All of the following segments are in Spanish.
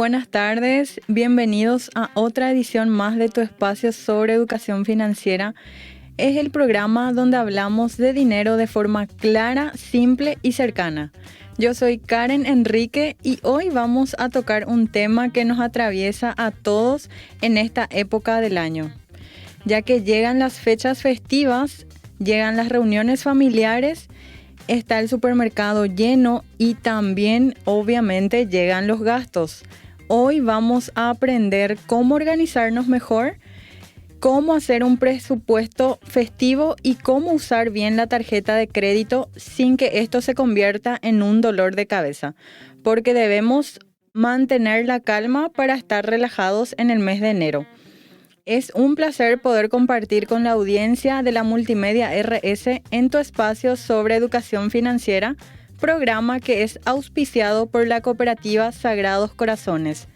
buenas tardes. Bienvenidos a otra edición más de tu espacio sobre educación financiera. Es el programa donde hablamos de dinero de forma clara, simple y cercana. Yo soy Karen Enrique y hoy vamos a tocar un tema que nos atraviesa a todos en esta época del año, ya que llegan las fechas festivas, llegan las reuniones familiares, está el supermercado lleno y también obviamente llegan los gastos. Hoy vamos a aprender cómo organizarnos mejor, cómo hacer un presupuesto festivo y cómo usar bien la tarjeta de crédito sin que esto se convierta en un dolor de cabeza, porque debemos mantener la calma para estar relajados en el mes de enero. Es un placer poder compartir con la audiencia de la Multimedia RS en tu espacio sobre educación financiera, programa que es auspiciado por la cooperativa Sagrados Corazones.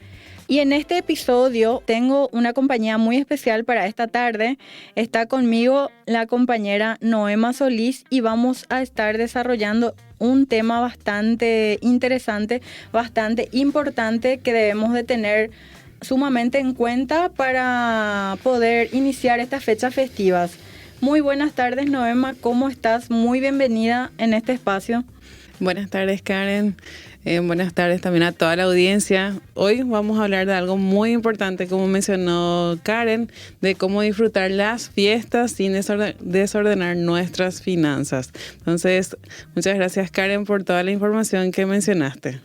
Y en este episodio tengo una compañía muy especial para esta tarde. Está conmigo la compañera Noema Solís y vamos a estar desarrollando un tema bastante interesante, bastante importante que debemos de tener sumamente en cuenta para poder iniciar estas fechas festivas. Muy buenas tardes, Noema, ¿cómo estás? Muy bienvenida en este espacio. Buenas tardes, Karen. Buenas tardes también a toda la audiencia. Hoy vamos a hablar de algo muy importante, como mencionó Karen, de cómo disfrutar las fiestas sin desordenar nuestras finanzas. Entonces, muchas gracias, Karen, por toda la información que mencionaste.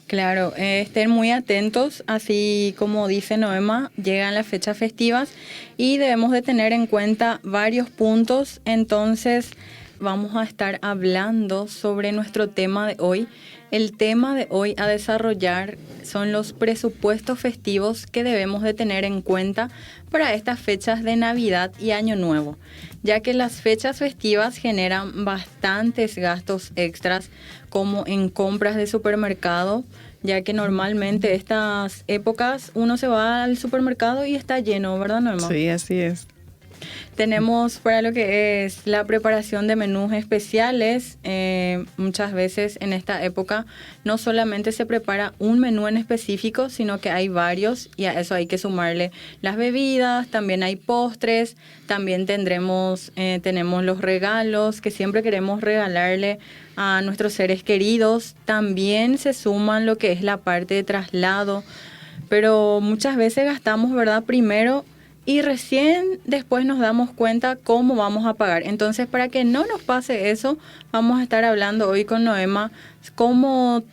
Claro, estén muy atentos, así como dice Noema, llegan las fechas festivas y debemos de tener en cuenta varios puntos. Entonces vamos a estar hablando sobre nuestro tema de hoy. El tema de hoy a desarrollar son los presupuestos festivos que debemos de tener en cuenta para estas fechas de Navidad y Año Nuevo, ya que las fechas festivas generan bastantes gastos extras, como en compras de supermercado, ya que normalmente estas épocas uno se va al supermercado y está lleno, ¿verdad, Norma? Sí, así es. Tenemos para lo que es la preparación de menús especiales. Muchas veces en esta época no solamente se prepara un menú en específico, sino que hay varios y a eso hay que sumarle las bebidas, también hay postres, también tenemos los regalos que siempre queremos regalarle a nuestros seres queridos. También se suman lo que es la parte de traslado, pero muchas veces gastamos, ¿verdad? Primero y recién después nos damos cuenta cómo vamos a pagar. Entonces, para que no nos pase eso, vamos a estar hablando hoy con Noema cómo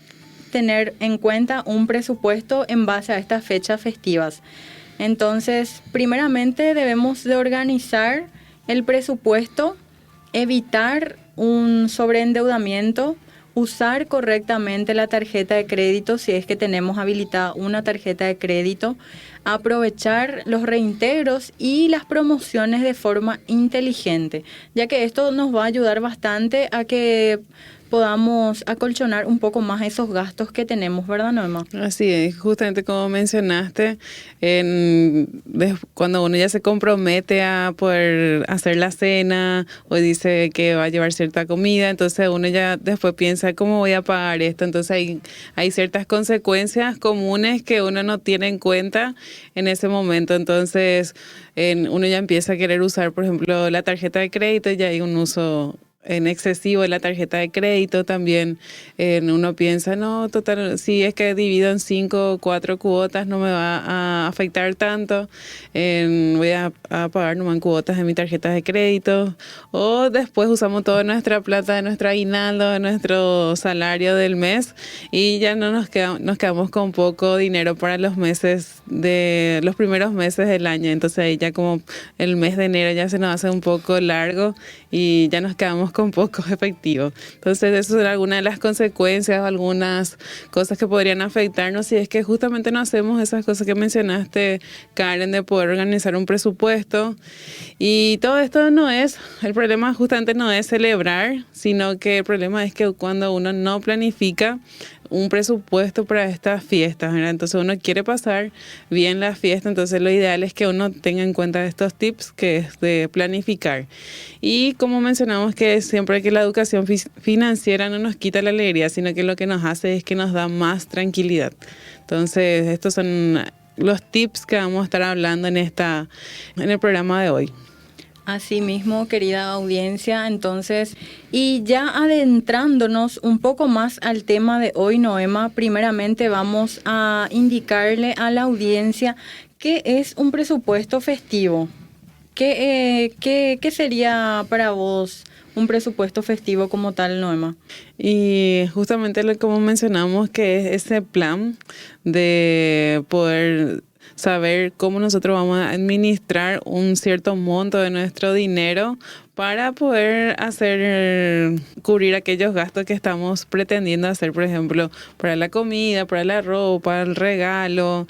tener en cuenta un presupuesto en base a estas fechas festivas. Entonces, primeramente debemos de organizar el presupuesto, evitar un sobreendeudamiento, usar correctamente la tarjeta de crédito si es que tenemos habilitada una tarjeta de crédito, aprovechar los reintegros y las promociones de forma inteligente, ya que esto nos va a ayudar bastante a que podamos acolchonar un poco más esos gastos que tenemos, ¿verdad, Norma? Así es, justamente como mencionaste, cuando uno ya se compromete a poder hacer la cena o dice que va a llevar cierta comida, entonces uno ya después piensa cómo voy a pagar esto. Entonces hay ciertas consecuencias comunes que uno no tiene en cuenta en ese momento. Entonces uno ya empieza a querer usar, por ejemplo, la tarjeta de crédito, y ya hay un uso en excesivo de la tarjeta de crédito. También uno piensa, no, total, si es que divido en 5 o 4 cuotas no me va a afectar tanto, voy a pagar nomás en cuotas de mi tarjeta de crédito. O después usamos toda nuestra plata de nuestro aguinaldo, de nuestro salario del mes, y ya no nos quedamos con poco dinero para los primeros meses del año. Entonces ahí ya como el mes de enero ya se nos hace un poco largo y ya nos quedamos con poco efectivo. Entonces, esas son algunas de las consecuencias, algunas cosas que podrían afectarnos si es que justamente no hacemos esas cosas que mencionaste, Karen, de poder organizar un presupuesto. Y todo esto el problema justamente no es celebrar, sino que el problema es que cuando uno no planifica, un presupuesto para estas fiestas, ¿verdad? Entonces uno quiere pasar bien la fiesta, entonces lo ideal es que uno tenga en cuenta estos tips que es de planificar. Y como mencionamos que siempre que la educación financiera no nos quita la alegría, sino que lo que nos hace es que nos da más tranquilidad. Entonces estos son los tips que vamos a estar hablando en el programa de hoy. Así mismo, querida audiencia, entonces, y ya adentrándonos un poco más al tema de hoy, Noema, primeramente vamos a indicarle a la audiencia qué es un presupuesto festivo. ¿Qué sería para vos un presupuesto festivo como tal, Noema? Y justamente como mencionamos, que es ese plan de poder saber cómo nosotros vamos a administrar un cierto monto de nuestro dinero para poder cubrir aquellos gastos que estamos pretendiendo hacer, por ejemplo, para la comida, para la ropa, el regalo.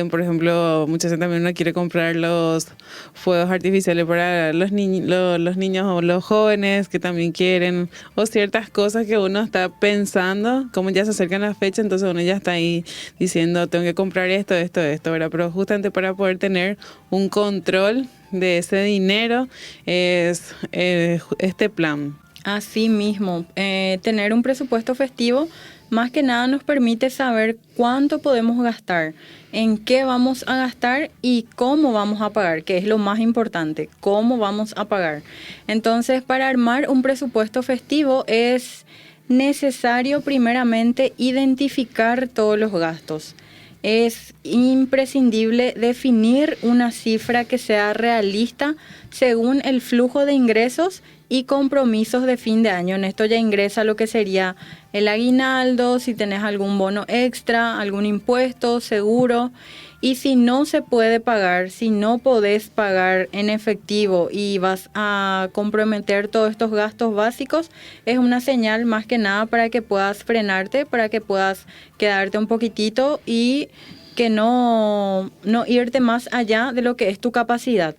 Por ejemplo, muchas veces también uno quiere comprar los fuegos artificiales para los niños o los jóvenes que también quieren, o ciertas cosas que uno está pensando, como ya se acercan las fechas, entonces uno ya está ahí diciendo, tengo que comprar esto, ¿verdad? Pero justamente para poder tener un control de ese dinero es este plan. Así mismo, tener un presupuesto festivo más que nada nos permite saber cuánto podemos gastar, en qué vamos a gastar y cómo vamos a pagar, que es lo más importante, cómo vamos a pagar. Entonces, para armar un presupuesto festivo es necesario primeramente identificar todos los gastos. Es imprescindible definir una cifra que sea realista según el flujo de ingresos y compromisos de fin de año. En esto ya ingresa lo que sería el aguinaldo, si tenés algún bono extra, algún impuesto, seguro. Y si no se puede pagar, si no podés pagar en efectivo y vas a comprometer todos estos gastos básicos, es una señal más que nada para que puedas frenarte, para que puedas quedarte un poquitito y que no irte más allá de lo que es tu capacidad.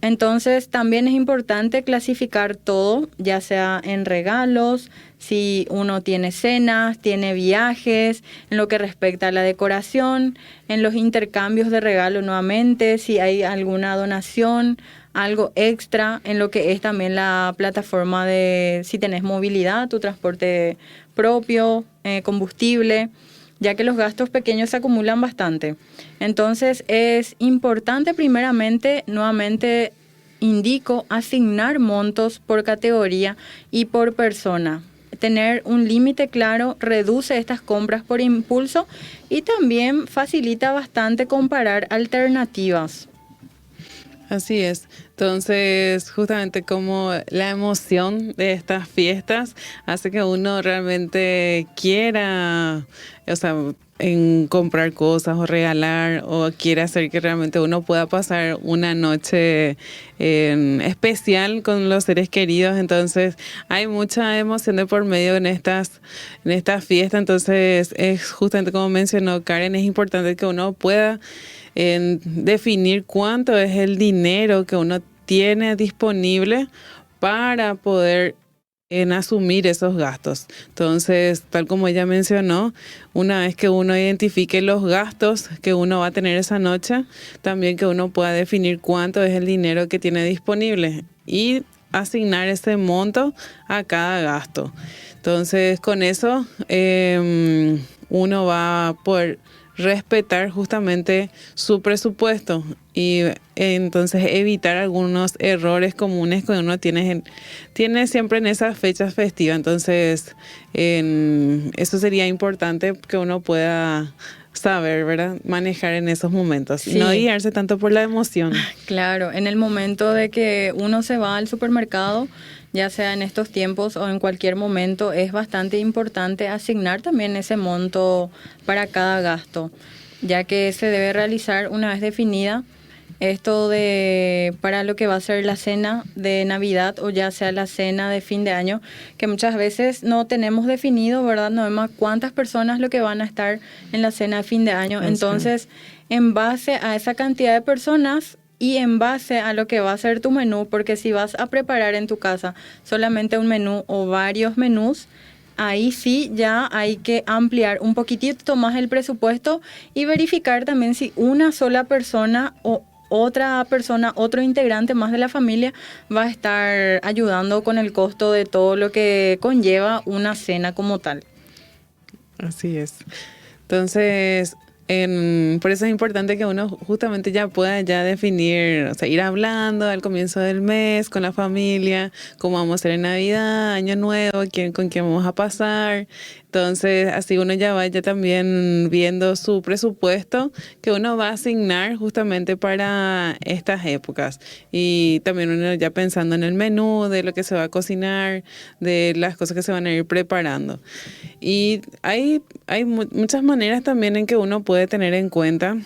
Entonces también es importante clasificar todo, ya sea en regalos, si uno tiene cenas, tiene viajes, en lo que respecta a la decoración, en los intercambios de regalo nuevamente, si hay alguna donación, algo extra, en lo que es también la plataforma de si tenés movilidad, tu transporte propio, combustible, ya que los gastos pequeños se acumulan bastante. Entonces es importante primeramente, nuevamente indico, asignar montos por categoría y por persona. Tener un límite claro reduce estas compras por impulso y también facilita bastante comparar alternativas. Así es. Entonces, justamente como la emoción de estas fiestas hace que uno realmente quiera, o sea, en comprar cosas o regalar, o quiere hacer que realmente uno pueda pasar una noche especial con los seres queridos. Entonces hay mucha emoción de por medio en estas fiestas. Entonces es justamente como mencionó Karen, es importante que uno pueda definir cuánto es el dinero que uno tiene disponible para poder asumir esos gastos. Entonces, tal como ella mencionó, una vez que uno identifique los gastos que uno va a tener esa noche, también que uno pueda definir cuánto es el dinero que tiene disponible y asignar ese monto a cada gasto. Entonces, con eso uno va a poder respetar justamente su presupuesto y entonces evitar algunos errores comunes que uno tiene siempre en esas fechas festivas. Entonces eso sería importante que uno pueda saber, ¿verdad? Manejar en esos momentos, sí. Y no guiarse tanto por la emoción. Claro, en el momento de que uno se va al supermercado, ya sea en estos tiempos o en cualquier momento, es bastante importante asignar también ese monto para cada gasto, ya que se debe realizar una vez definida esto para lo que va a ser la cena de Navidad o ya sea la cena de fin de año, que muchas veces no tenemos definido, ¿verdad, Noema? Cuántas personas lo que van a estar en la cena de fin de año. Así. Entonces, en base a esa cantidad de personas y en base a lo que va a ser tu menú, porque si vas a preparar en tu casa solamente un menú o varios menús, ahí sí ya hay que ampliar un poquitito más el presupuesto y verificar también si una sola persona o otra persona, otro integrante más de la familia va a estar ayudando con el costo de todo lo que conlleva una cena como tal. Así es. Entonces, por eso es importante que uno justamente ya pueda ya definir, o sea, ir hablando al comienzo del mes con la familia, cómo vamos a hacer en Navidad, Año Nuevo, con quién vamos a pasar. Entonces, así uno ya vaya también viendo su presupuesto que uno va a asignar justamente para estas épocas. Y también uno ya pensando en el menú, de lo que se va a cocinar, de las cosas que se van a ir preparando. Y hay muchas maneras también en que uno puede tener en cuenta.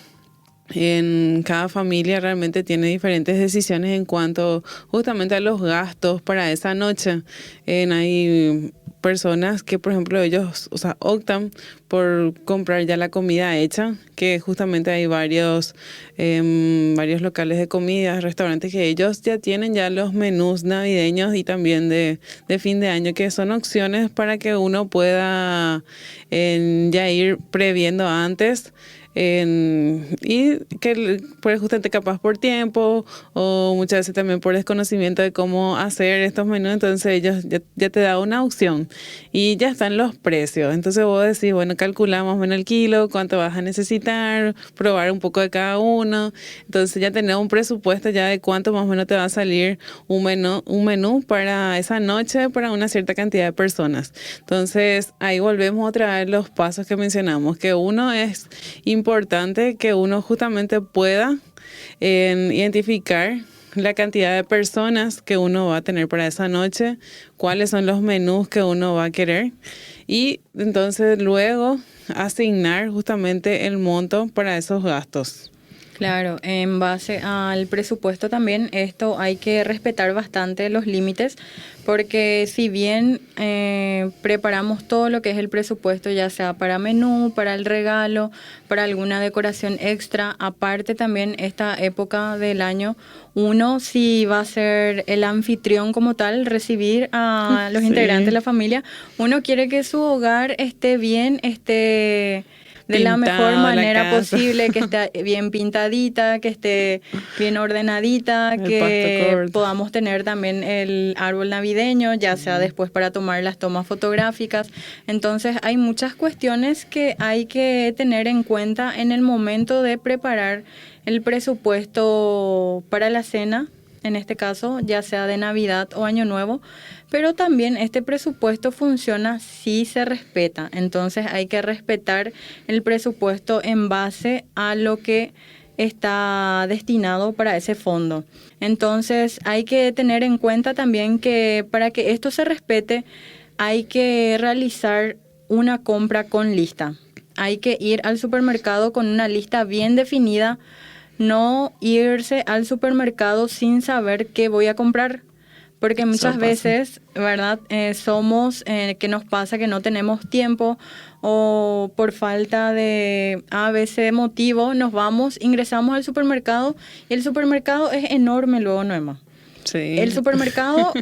En cada familia realmente tiene diferentes decisiones en cuanto justamente a los gastos para esa noche. Hay personas que, por ejemplo, ellos, o sea, optan por comprar ya la comida hecha, que justamente hay varios locales de comida, restaurantes que ellos ya tienen ya los menús navideños y también de fin de año, que son opciones para que uno pueda ya ir previendo antes. Y que pues justamente capaz por tiempo o muchas veces también por desconocimiento de cómo hacer estos menús, entonces ellos ya te da una opción y ya están los precios. Entonces vos decís, bueno, calculamos en el kilo, cuánto vas a necesitar, probar un poco de cada uno. Entonces ya tenés un presupuesto ya de cuánto más o menos te va a salir un menú para esa noche para una cierta cantidad de personas. Entonces ahí volvemos otra vez los pasos que mencionamos, que uno es importante que uno justamente pueda identificar la cantidad de personas que uno va a tener para esa noche, cuáles son los menús que uno va a querer y entonces luego asignar justamente el monto para esos gastos. Claro, en base al presupuesto también, esto hay que respetar bastante los límites, porque si bien preparamos todo lo que es el presupuesto, ya sea para menú, para el regalo, para alguna decoración extra, aparte también esta época del año, uno si va a ser el anfitrión como tal, recibir a los integrantes de Sí, la familia, uno quiere que su hogar esté bien, esté de la mejor pintado la manera casa, posible, que esté bien pintadita, que esté bien ordenadita, el pasto que corto. podamos tener también el árbol navideño, ya sea después para tomar las tomas fotográficas. Entonces hay muchas cuestiones que hay que tener en cuenta en el momento de preparar el presupuesto para la cena, en este caso, ya sea de Navidad o Año Nuevo, pero también este presupuesto funciona si se respeta. Entonces hay que respetar el presupuesto en base a lo que está destinado para ese fondo. Entonces hay que tener en cuenta también que para que esto se respete hay que realizar una compra con lista. Hay que ir al supermercado con una lista bien definida, no irse al supermercado sin saber qué voy a comprar. Porque Eso muchas pasa. veces, ¿verdad? Somos que nos pasa que no tenemos tiempo o por falta de a veces motivo nos vamos, ingresamos al supermercado y el supermercado es enorme luego, Noema. El Sí. supermercado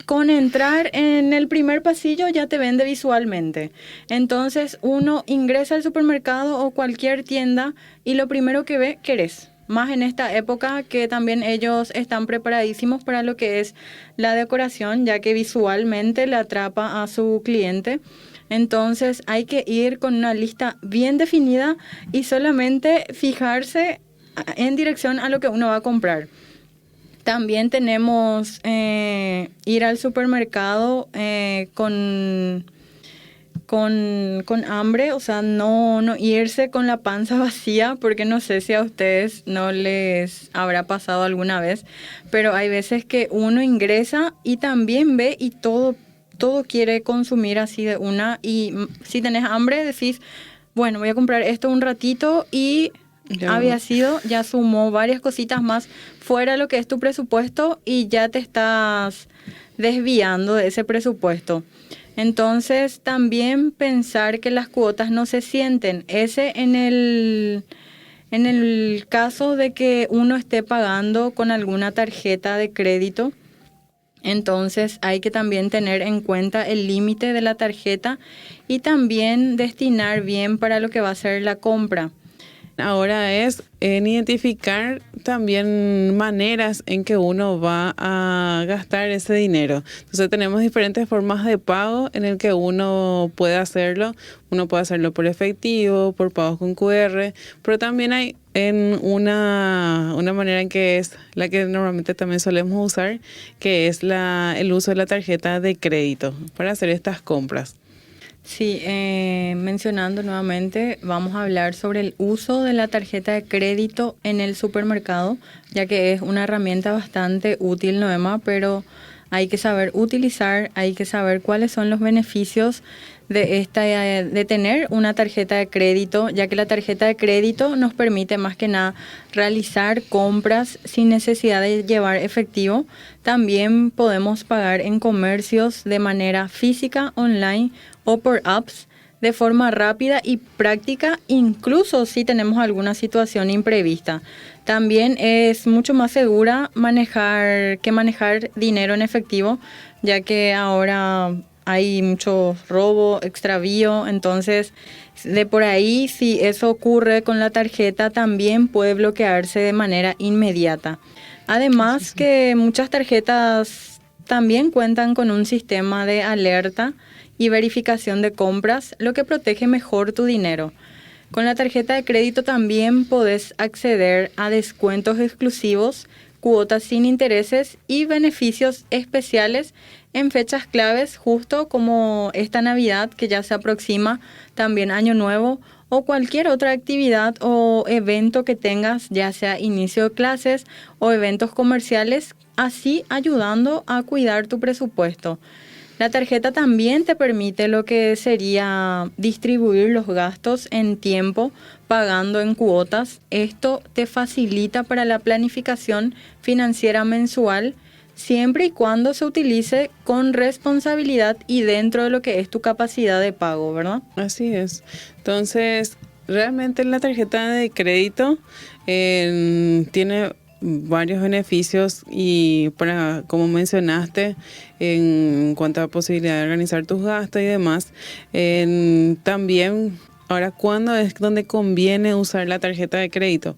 con entrar en el primer pasillo ya te vende visualmente. Entonces uno ingresa al supermercado o cualquier tienda y lo primero que ve, querés. Más en esta época que también ellos están preparadísimos para lo que es la decoración, ya que visualmente le atrapa a su cliente. Entonces hay que ir con una lista bien definida y solamente fijarse en dirección a lo que uno va a comprar. También tenemos ir al supermercado con hambre, o sea, no irse con la panza vacía, porque no sé si a ustedes no les habrá pasado alguna vez, pero hay veces que uno ingresa y también ve y todo quiere consumir así de una, y si tenés hambre decís, bueno, voy a comprar esto un ratito y Yo, había sido, ya sumó varias cositas más fuera de lo que es tu presupuesto y ya te estás desviando de ese presupuesto. Entonces, también pensar que las cuotas no se sienten. Ese en el caso de que uno esté pagando con alguna tarjeta de crédito, Entonces hay que también tener en cuenta el límite de la tarjeta y también destinar bien para lo que va a ser la compra. Ahora es en identificar también maneras en que uno va a gastar ese dinero. Entonces tenemos diferentes formas de pago en el que uno puede hacerlo. Uno puede hacerlo por efectivo, por pagos con QR, pero también hay en una manera en que es la que normalmente también solemos usar, que es el uso de la tarjeta de crédito para hacer estas compras. Sí, mencionando nuevamente, vamos a hablar sobre el uso de la tarjeta de crédito en el supermercado, ya que es una herramienta bastante útil, Noema, pero hay que saber utilizar, hay que saber cuáles son los beneficios de tener una tarjeta de crédito, ya que la tarjeta de crédito nos permite más que nada realizar compras sin necesidad de llevar efectivo. También podemos pagar en comercios de manera física, online o por apps de forma rápida y práctica, incluso si tenemos alguna situación imprevista. También es mucho más segura manejar dinero en efectivo, ya que ahora hay mucho robo, extravío, entonces de por ahí, si eso ocurre con la tarjeta, también puede bloquearse de manera inmediata. Además que muchas tarjetas también cuentan con un sistema de alerta y verificación de compras, lo que protege mejor tu dinero. Con la tarjeta de crédito también podés acceder a descuentos exclusivos, cuotas sin intereses y beneficios especiales en fechas claves, justo como esta Navidad que ya se aproxima, también Año Nuevo o cualquier otra actividad o evento que tengas, ya sea inicio de clases o eventos comerciales, así ayudando a cuidar tu presupuesto. La tarjeta también te permite lo que sería distribuir los gastos en tiempo, pagando en cuotas. Esto te facilita para la planificación financiera mensual, siempre y cuando se utilice con responsabilidad y dentro de lo que es tu capacidad de pago, ¿verdad? Así es. Entonces, realmente la tarjeta de crédito tiene varios beneficios y como mencionaste, en cuanto a posibilidad de organizar tus gastos y demás, también ahora, ¿cuándo es donde conviene usar la tarjeta de crédito?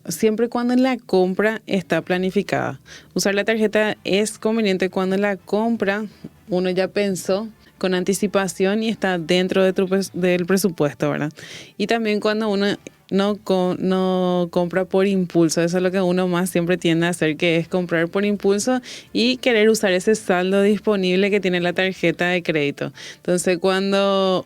Siempre y cuando la compra está planificada. Usar la tarjeta es conveniente cuando la compra uno ya pensó con anticipación y está dentro del presupuesto, ¿verdad? Y también cuando uno no compra por impulso. Eso es lo que uno más siempre tiende a hacer, que es comprar por impulso y querer usar ese saldo disponible que tiene la tarjeta de crédito. Entonces, cuando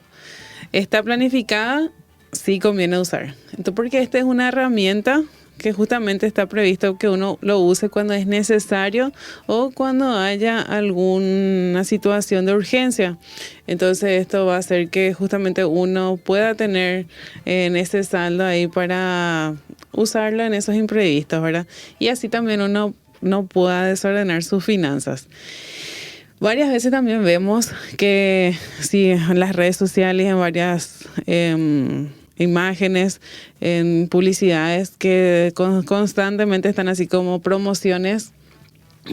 está planificada, sí conviene usar. Entonces, porque esta es una herramienta que justamente está previsto que uno lo use cuando es necesario o cuando haya alguna situación de urgencia. Entonces esto va a hacer que justamente uno pueda tener en ese saldo ahí para usarlo en esos imprevistos, ¿verdad? Y así también uno no pueda desordenar sus finanzas. Varias veces también vemos que sí, en las redes sociales, en varias imágenes, en publicidades que constantemente están así como promociones,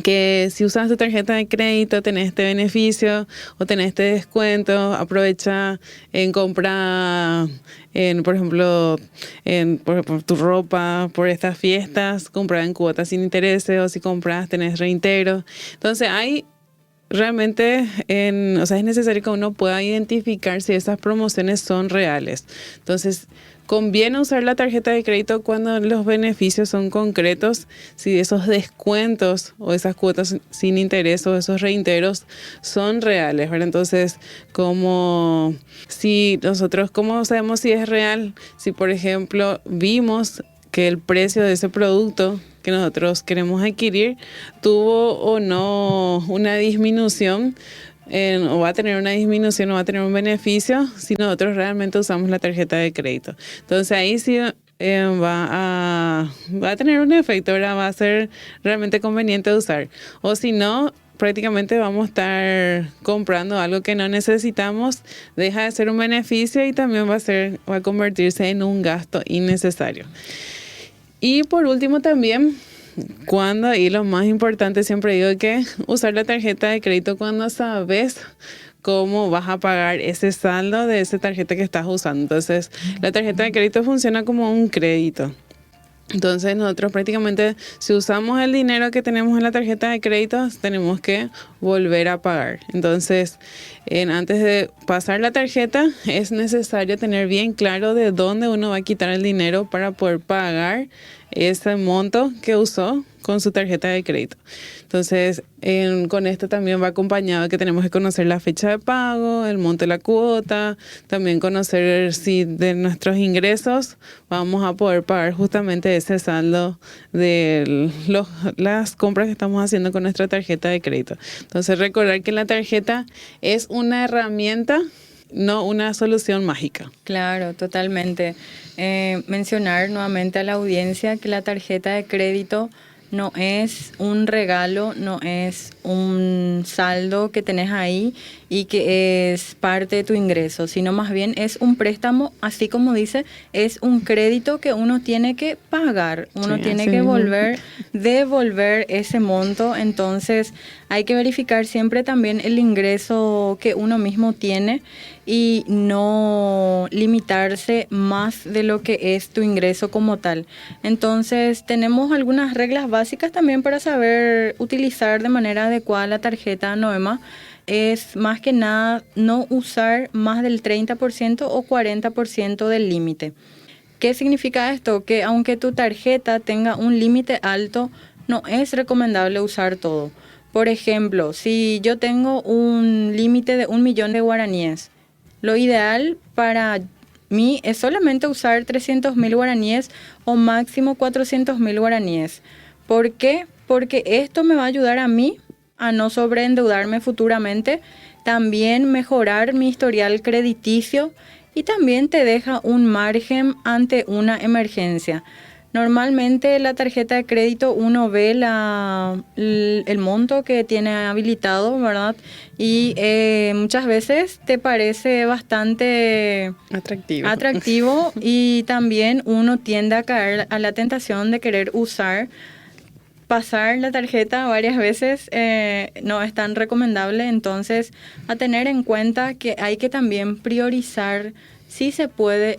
que si usas tu tarjeta de crédito tenés este beneficio o tenés este descuento, aprovecha en comprar, por ejemplo, por tu ropa, por estas fiestas, comprar en cuotas sin intereses, o si compras tenés reintegro. Entonces realmente, o sea, es necesario que uno pueda identificar si esas promociones son reales. Entonces, conviene usar la tarjeta de crédito cuando los beneficios son concretos, si esos descuentos o esas cuotas sin interés o esos reintegros son reales, ¿verdad? Entonces, ¿cómo sabemos si es real? Si, por ejemplo, vimos que el precio de ese producto que nosotros queremos adquirir tuvo o no una disminución, o va a tener una disminución o va a tener un beneficio si nosotros realmente usamos la tarjeta de crédito. Entonces ahí sí va a tener un efecto, ¿verdad? Va a ser realmente conveniente usar. O si no, prácticamente vamos a estar comprando algo que no necesitamos, deja de ser un beneficio y también va a convertirse en un gasto innecesario. Y por último también cuando, y lo más importante siempre digo que usar la tarjeta de crédito cuando sabes cómo vas a pagar ese saldo de esa tarjeta que estás usando. Entonces, la tarjeta de crédito funciona como un crédito. Entonces nosotros prácticamente, si usamos el dinero que tenemos en la tarjeta de crédito, tenemos que volver a pagar. Entonces, antes de pasar la tarjeta, es necesario tener bien claro de dónde uno va a quitar el dinero para poder pagar ese monto que usó con su tarjeta de crédito. Entonces, con esto también va acompañado que tenemos que conocer la fecha de pago, el monto de la cuota, también conocer si de nuestros ingresos vamos a poder pagar justamente ese saldo de las compras que estamos haciendo con nuestra tarjeta de crédito. Entonces, recordar que la tarjeta es una herramienta, no una solución mágica. Claro, totalmente. Mencionar nuevamente a la audiencia que la tarjeta de crédito no es un regalo, no es un saldo que tenés ahí y que es parte de tu ingreso, sino más bien es un préstamo, así como dice, es un crédito que uno tiene que pagar, uno Sí, tiene así que mismo. devolver ese monto. Entonces hay que verificar siempre también el ingreso que uno mismo tiene y no limitarse más de lo que es tu ingreso como tal. Entonces tenemos algunas reglas básicas también para saber utilizar de manera adecuada la tarjeta, Noema. Es más que nada no usar más del 30% o 40% del límite. ¿Qué significa esto? Que aunque tu tarjeta tenga un límite alto, no es recomendable usar todo. Por ejemplo, si yo tengo un límite de 1.000.000 de guaraníes, lo ideal para mí es solamente usar 300.000 guaraníes o máximo 400.000 guaraníes. ¿Por qué? Porque esto me va a ayudar a mí a no sobreendeudarme futuramente, también mejorar mi historial crediticio y también te deja un margen ante una emergencia. Normalmente la tarjeta de crédito uno ve el monto que tiene habilitado, ¿verdad? Y muchas veces te parece bastante Atractivo. atractivo y también uno tiende a caer a la tentación de querer pasar la tarjeta varias veces, no es tan recomendable. Entonces, a tener en cuenta que hay que también priorizar si se puede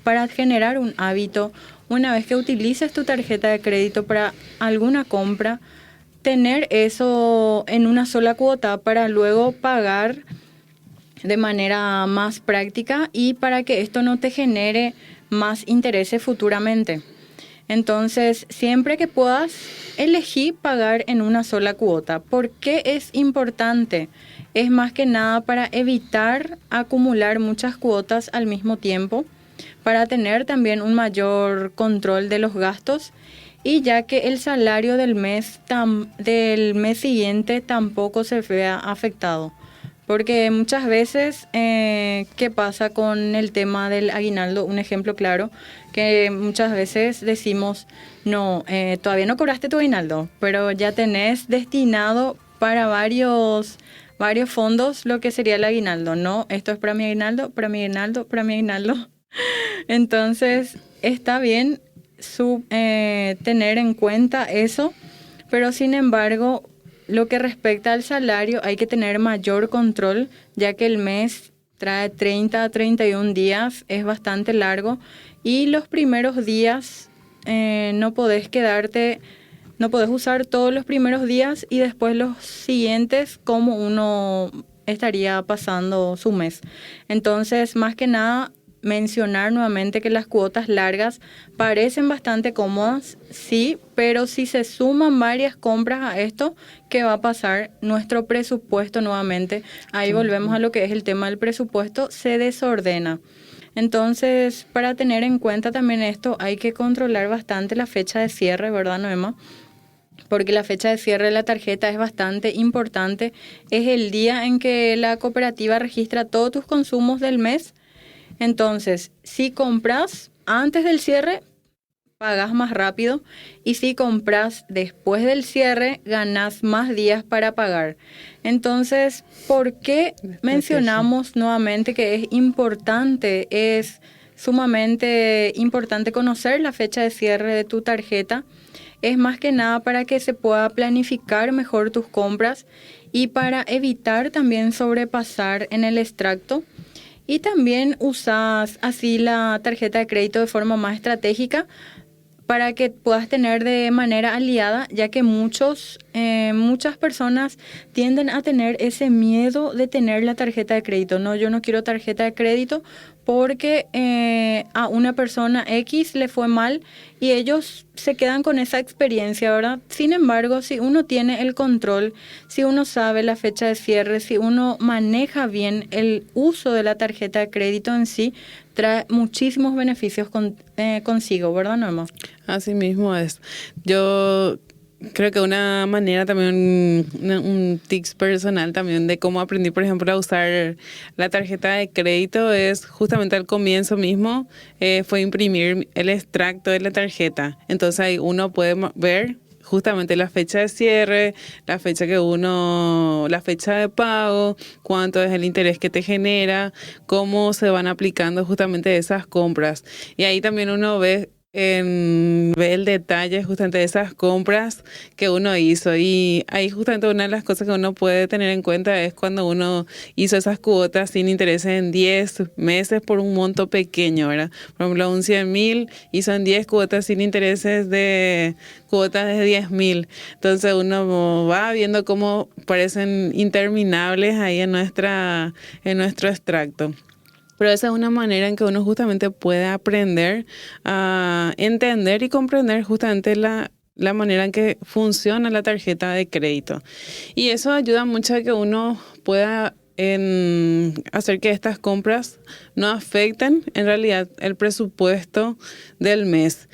para generar un hábito. Una vez que utilices tu tarjeta de crédito para alguna compra, tener eso en una sola cuota para luego pagar de manera más práctica y para que esto no te genere más intereses futuramente. Entonces, siempre que puedas, elegí pagar en una sola cuota. ¿Por qué es importante? Es más que nada para evitar acumular muchas cuotas al mismo tiempo, para tener también un mayor control de los gastos y ya que el salario del mes siguiente tampoco se vea afectado. Porque muchas veces, ¿qué pasa con el tema del aguinaldo? Un ejemplo claro, que muchas veces decimos, no, todavía no cobraste tu aguinaldo, pero ya tenés destinado para varios fondos lo que sería el aguinaldo. No, esto es para mi aguinaldo, para mi aguinaldo, para mi aguinaldo. Entonces, está bien tener en cuenta eso, pero sin embargo, lo que respecta al salario, hay que tener mayor control, ya que el mes trae 30 a 31 días, es bastante largo, y los primeros días no podés usar todos los primeros días y después los siguientes como uno estaría pasando su mes. Entonces, más que nada, mencionar nuevamente que las cuotas largas parecen bastante cómodas, sí, pero si se suman varias compras a esto, ¿qué va a pasar? Nuestro presupuesto nuevamente, ahí volvemos a lo que es el tema del presupuesto, se desordena. Entonces, para tener en cuenta también esto, hay que controlar bastante la fecha de cierre, ¿verdad, Noema? Porque la fecha de cierre de la tarjeta es bastante importante. Es el día en que la cooperativa registra todos tus consumos del mes. Entonces, si compras antes del cierre, pagas más rápido y si compras después del cierre, ganas más días para pagar. Entonces, ¿por qué mencionamos nuevamente que es importante? Es sumamente importante conocer la fecha de cierre de tu tarjeta. es más que nada para que se pueda planificar mejor tus compras y para evitar también sobrepasar en el extracto. Y también usas así la tarjeta de crédito de forma más estratégica para que puedas tener de manera aliada, ya que muchas personas tienden a tener ese miedo de tener la tarjeta de crédito. No, yo no quiero tarjeta de crédito porque a una persona X le fue mal y ellos se quedan con esa experiencia, ¿verdad? Sin embargo, si uno tiene el control, si uno sabe la fecha de cierre, si uno maneja bien el uso de la tarjeta de crédito en sí, trae muchísimos beneficios consigo, ¿verdad, Norma? Así mismo es. Yo creo que una manera también, un tips personal también de cómo aprendí, por ejemplo, a usar la tarjeta de crédito es justamente al comienzo mismo, fue imprimir el extracto de la tarjeta. Entonces ahí uno puede ver justamente la fecha de cierre, la fecha la fecha de pago, cuánto es el interés que te genera, cómo se van aplicando justamente esas compras. Y ahí también uno ve el detalle justamente de esas compras que uno hizo. Y ahí justamente una de las cosas que uno puede tener en cuenta es cuando uno hizo esas cuotas sin intereses en 10 meses por un monto pequeño, ¿verdad? Por ejemplo, un 100.000 hizo en 10 cuotas sin intereses de cuotas de 10.000. Entonces uno va viendo cómo parecen interminables ahí en nuestro extracto. Pero esa es una manera en que uno justamente puede aprender a entender y comprender justamente la manera en que funciona la tarjeta de crédito. Y eso ayuda mucho a que uno pueda hacer que estas compras no afecten en realidad el presupuesto del mes.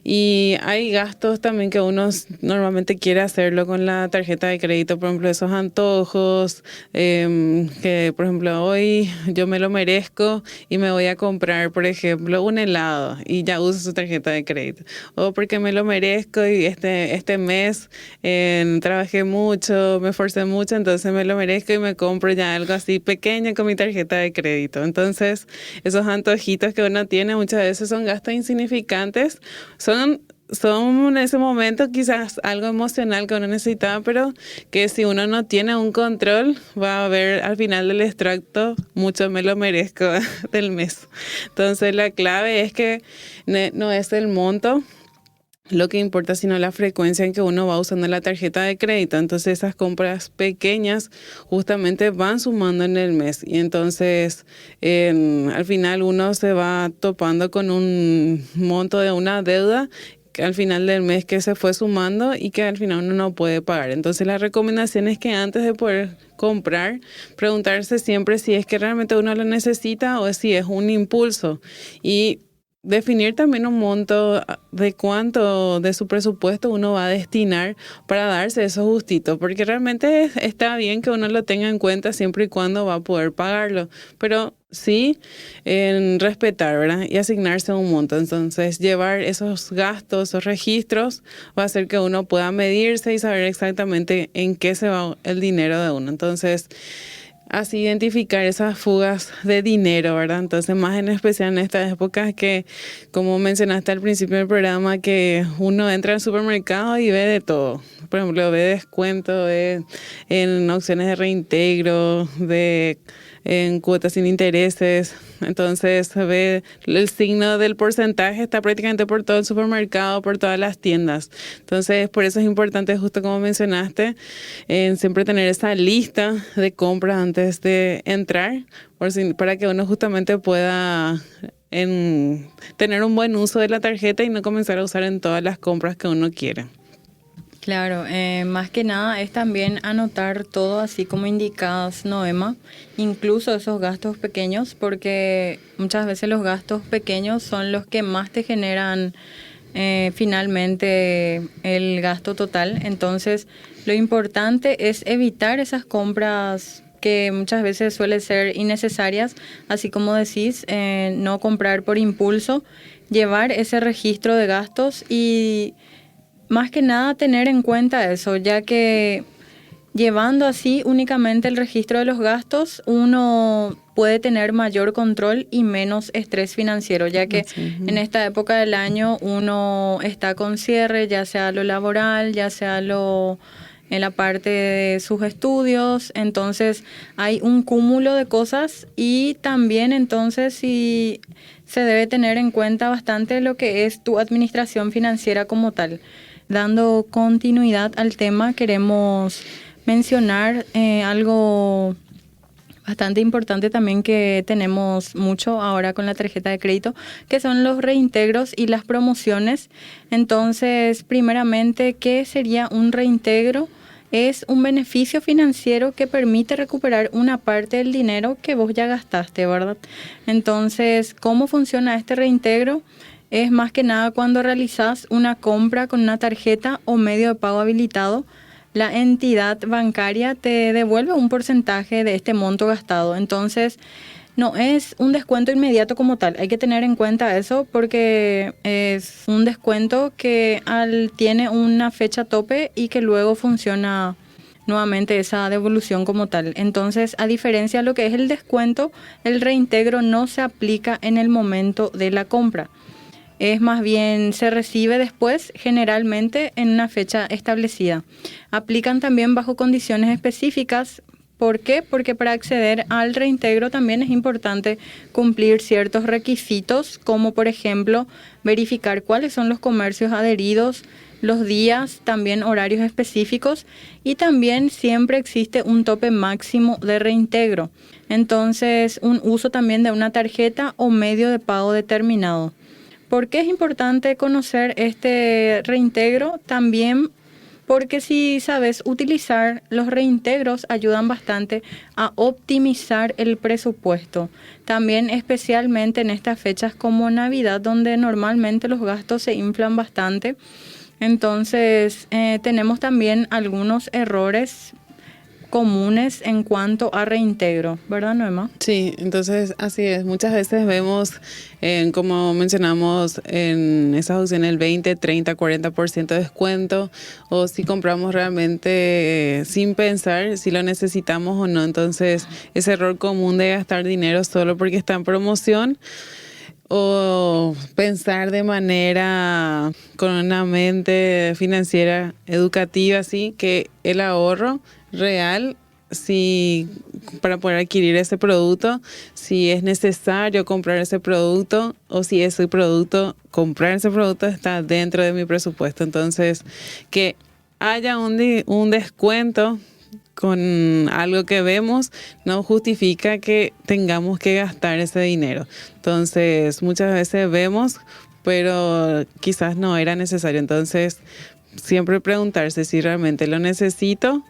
Y hay gastos también que uno normalmente quiere hacerlo con la tarjeta de crédito, por ejemplo, esos antojos, que por ejemplo hoy yo me lo merezco y me voy a comprar, por ejemplo, un helado y ya uso su tarjeta de crédito. O porque me lo merezco y este mes trabajé mucho, me esforcé mucho, entonces me lo merezco y me compro ya algo así pequeño con mi tarjeta de crédito. Entonces, esos antojitos que uno tiene muchas veces son gastos insignificantes, son en ese momento quizás algo emocional que uno necesitaba, pero que si uno no tiene un control, va a ver al final del extracto, mucho me lo merezco del mes. Entonces la clave es que no es el monto lo que importa, sino la frecuencia en que uno va usando la tarjeta de crédito. Entonces esas compras pequeñas justamente van sumando en el mes y entonces al final uno se va topando con un monto de una deuda que al final del mes que se fue sumando y que al final uno no puede pagar. Entonces la recomendación es que antes de poder comprar, preguntarse siempre si es que realmente uno lo necesita o si es un impulso, y definir también un monto de cuánto de su presupuesto uno va a destinar para darse esos gustitos, porque realmente está bien que uno lo tenga en cuenta siempre y cuando va a poder pagarlo, pero sí en respetar, ¿verdad? Y asignarse un monto. Entonces, llevar esos gastos, esos registros, va a hacer que uno pueda medirse y saber exactamente en qué se va el dinero de uno. Entonces, así identificar esas fugas de dinero, ¿verdad? Entonces, más en especial en estas épocas que, como mencionaste al principio del programa, que uno entra al supermercado y ve de todo. Por ejemplo, ve descuento, ve en opciones de reintegro, en cuotas sin intereses. Entonces ve el signo del porcentaje, está prácticamente por todo el supermercado, por todas las tiendas. Entonces por eso es importante, justo como mencionaste, siempre tener esa lista de compras antes de entrar, para que uno justamente pueda tener un buen uso de la tarjeta y no comenzar a usar en todas las compras que uno quiere. Claro, más que nada es también anotar todo así como indicas, Noema, incluso esos gastos pequeños, porque muchas veces los gastos pequeños son los que más te generan finalmente el gasto total. Entonces, lo importante es evitar esas compras que muchas veces suelen ser innecesarias, así como decís, no comprar por impulso, llevar ese registro de gastos y más que nada tener en cuenta eso, ya que Llevando así únicamente el registro de los gastos, uno puede tener mayor control y menos estrés financiero, ya que en esta época del año uno está con cierre, ya sea lo laboral, ya sea lo en la parte de sus estudios, entonces hay un cúmulo de cosas y también entonces sí se debe tener en cuenta bastante lo que es tu administración financiera como tal. Dando continuidad al tema, queremos mencionar algo bastante importante también que tenemos mucho ahora con la tarjeta de crédito, que son los reintegros y las promociones. Entonces, primeramente, ¿qué sería un reintegro? Es un beneficio financiero que permite recuperar una parte del dinero que vos ya gastaste, ¿verdad? Entonces, ¿cómo funciona este reintegro? Es más que nada cuando realizás una compra con una tarjeta o medio de pago habilitado, la entidad bancaria te devuelve un porcentaje de este monto gastado. Entonces, no es un descuento inmediato como tal. Hay que tener en cuenta eso porque es un descuento que tiene una fecha tope y que luego funciona nuevamente esa devolución como tal. Entonces, a diferencia de lo que es el descuento, el reintegro no se aplica en el momento de la compra. Es más bien, se recibe después, generalmente en una fecha establecida. Aplican también bajo condiciones específicas. ¿Por qué? Porque para acceder al reintegro también es importante cumplir ciertos requisitos, como por ejemplo, verificar cuáles son los comercios adheridos, los días, también horarios específicos, y también siempre existe un tope máximo de reintegro. Entonces, un uso también de una tarjeta o medio de pago determinado. ¿Por qué es importante conocer este reintegro? También porque si sabes utilizar los reintegros ayudan bastante a optimizar el presupuesto. También especialmente en estas fechas como Navidad, donde normalmente los gastos se inflan bastante. Entonces tenemos también algunos errores comunes en cuanto a reintegro, ¿verdad, Noema? Sí, entonces así es. Muchas veces vemos, como mencionamos, en esas opciones el 20, 30, 40% de descuento, o si compramos realmente sin pensar si lo necesitamos o no. Entonces, ese error común de gastar dinero solo porque está en promoción, o pensar de manera con una mente financiera educativa, así que el ahorro real, si para poder adquirir ese producto, si es necesario comprar ese producto o si ese producto, comprar ese producto está dentro de mi presupuesto. Entonces, que haya un descuento con algo que vemos no justifica que tengamos que gastar ese dinero. Entonces, muchas veces vemos, pero quizás no era necesario. Entonces, siempre preguntarse si realmente lo necesito,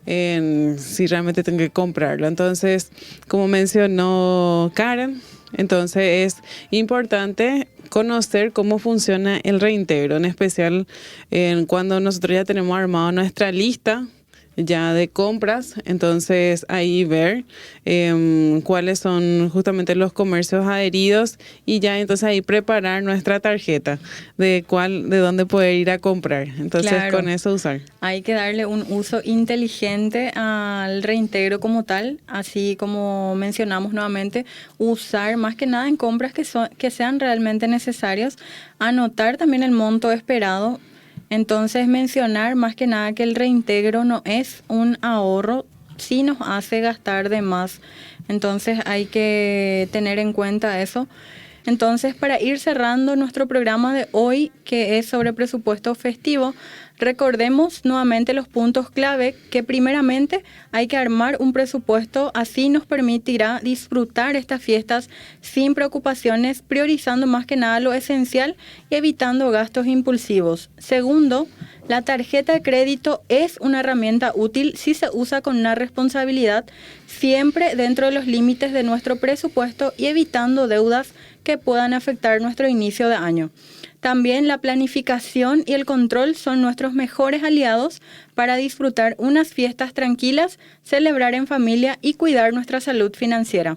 si realmente tengo que comprarlo. Entonces, como mencionó Karen, entonces es importante conocer cómo funciona el reintegro, en especial cuando nosotros ya tenemos armado nuestra lista ya de compras, entonces ahí ver cuáles son justamente los comercios adheridos y ya entonces ahí preparar nuestra tarjeta de dónde poder ir a comprar. Entonces claro, con eso usar. Hay que darle un uso inteligente al reintegro como tal, así como mencionamos nuevamente, usar más que nada en compras que sean realmente necesarias, anotar también el monto esperado. Entonces mencionar más que nada que el reintegro no es un ahorro, sí nos hace gastar de más. Entonces hay que tener en cuenta eso. Entonces, para ir cerrando nuestro programa de hoy, que es sobre presupuesto festivo, recordemos nuevamente los puntos clave, que primeramente hay que armar un presupuesto, así nos permitirá disfrutar estas fiestas sin preocupaciones, priorizando más que nada lo esencial y evitando gastos impulsivos. Segundo, la tarjeta de crédito es una herramienta útil si se usa con una responsabilidad, siempre dentro de los límites de nuestro presupuesto y evitando deudas que puedan afectar nuestro inicio de año. También la planificación y el control son nuestros mejores aliados para disfrutar unas fiestas tranquilas, celebrar en familia y cuidar nuestra salud financiera.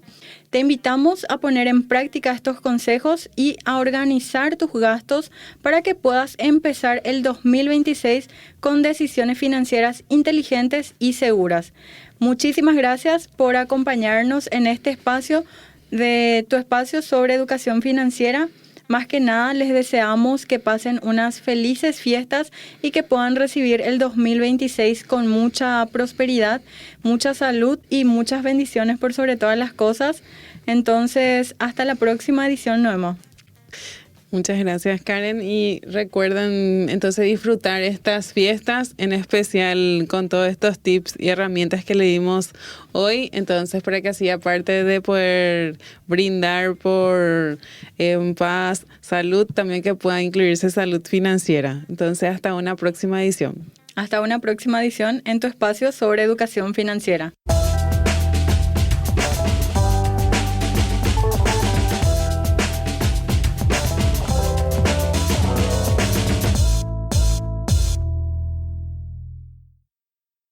Te invitamos a poner en práctica estos consejos y a organizar tus gastos para que puedas empezar el 2026 con decisiones financieras inteligentes y seguras. Muchísimas gracias por acompañarnos en este espacio de tu espacio sobre educación financiera. Más que nada, les deseamos que pasen unas felices fiestas y que puedan recibir el 2026 con mucha prosperidad, mucha salud y muchas bendiciones por sobre todas las cosas. Entonces, hasta la próxima edición, Noema. Muchas gracias, Karen. Y recuerden entonces disfrutar estas fiestas, en especial con todos estos tips y herramientas que le dimos hoy. Entonces, para que así, aparte de poder brindar por paz, salud, también que pueda incluirse salud financiera. Entonces, hasta una próxima edición. Hasta una próxima edición en tu espacio sobre educación financiera.